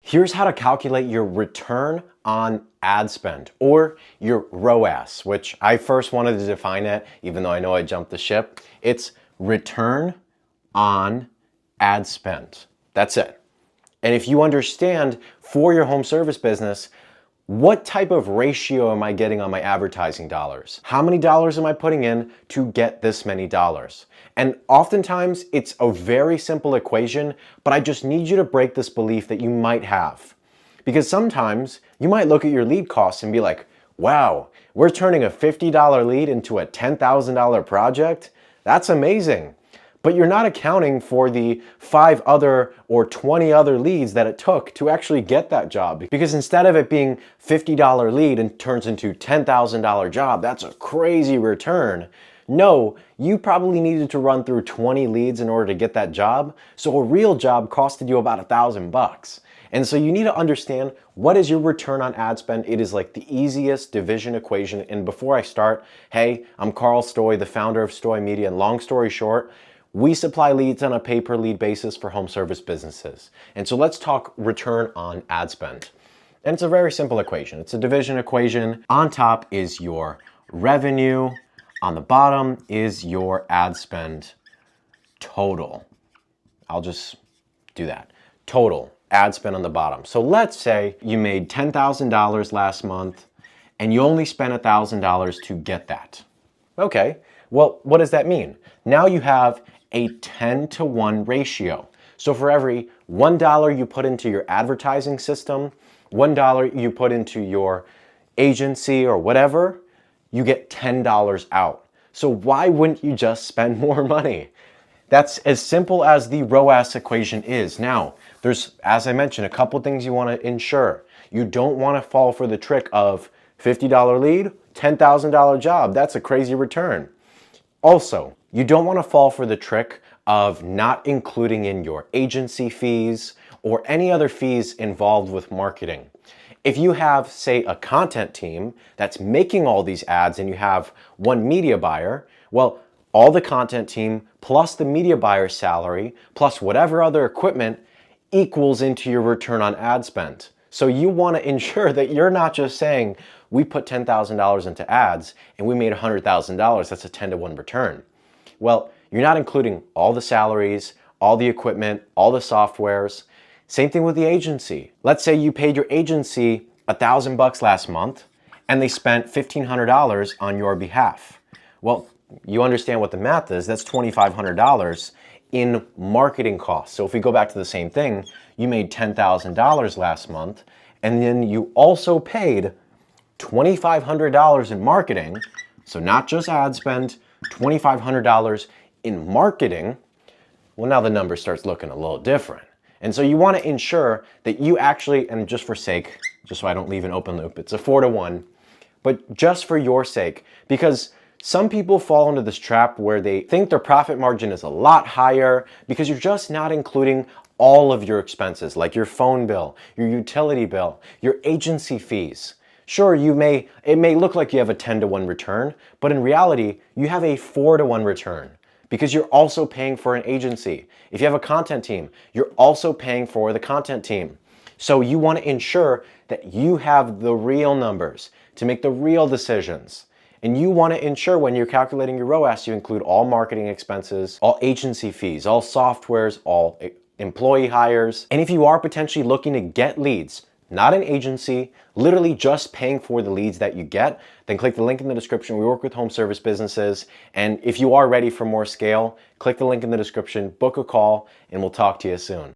Here's how to calculate your return on ad spend, or your ROAS, which I first wanted to define it, even though I know I jumped the ship. It's return on ad spend. That's it. And if you understand for your home service business, what type of ratio am I getting on my advertising dollars? How many dollars am I putting in to get this many dollars? And oftentimes it's a very simple equation, but I just need you to break this belief that you might have. Because sometimes you might look at your lead costs and be like, wow, we're turning a $50 lead into a $10,000 project? That's amazing. But you're not accounting for the 5 other or 20 other leads that it took to actually get that job. Because instead of it being $50 lead and turns into $10,000 job, that's a crazy return. No, you probably needed to run through 20 leads in order to get that job. So a real job costed you about $1,000. And so you need to understand, what is your return on ad spend? It is like the easiest division equation. And before I start, hey, I'm Carl Stoy, the founder of Stoy Media. And long story short, we supply leads on a pay-per-lead basis for home service businesses. And so let's talk return on ad spend. And it's a very simple equation. It's a division equation. On top is your revenue. On the bottom is your ad spend total. I'll just do that. Total ad spend on the bottom. So let's say you made $10,000 last month and you only spent $1,000 to get that. Okay, well, what does that mean? Now you have a 10-to-1 ratio. So for every $1 you put into your advertising system, $1 you put into your agency or whatever, you get $10 out. So why wouldn't you just spend more money? That's as simple as the ROAS equation is. Now, there's, as I mentioned, a couple things you want to ensure. You don't want to fall for the trick of $50 lead, $10,000 job. That's a crazy return. Also, you don't want to fall for the trick of not including in your agency fees or any other fees involved with marketing. If you have, say, a content team that's making all these ads and you have one media buyer, well, all the content team plus the media buyer's salary plus whatever other equipment equals into your return on ad spend. So you want to ensure that you're not just saying, we put $10,000 into ads and we made $100,000, that's a 10-to-1 return. Well, you're not including all the salaries, all the equipment, all the softwares. Same thing with the agency. Let's say you paid your agency $1,000 last month and they spent $1,500 on your behalf. Well, you understand what the math is. That's $2,500 in marketing costs. So if we go back to the same thing, you made $10,000 last month and then you also paid $2,500 in marketing. So not just ad spend, $2,500 in marketing. Well, now the number starts looking a little different. And so you want to ensure that you actually, and just for sake, just so I don't leave an open loop, it's a 4-to-1, but just for your sake, because some people fall into this trap where they think their profit margin is a lot higher because you're just not including all of your expenses, like your phone bill, your utility bill, your agency fees. Sure, it may look like you have a 10-to-1 return, but in reality, you have a 4-to-1 return because you're also paying for an agency. If you have a content team, you're also paying for the content team. So you want to ensure that you have the real numbers to make the real decisions. And you want to ensure when you're calculating your ROAS, you include all marketing expenses, all agency fees, all softwares, all employee hires. And if you are potentially looking to get leads, not an agency, literally just paying for the leads that you get, then click the link in the description. We work with home service businesses. And if you are ready for more scale, click the link in the description, book a call, and we'll talk to you soon.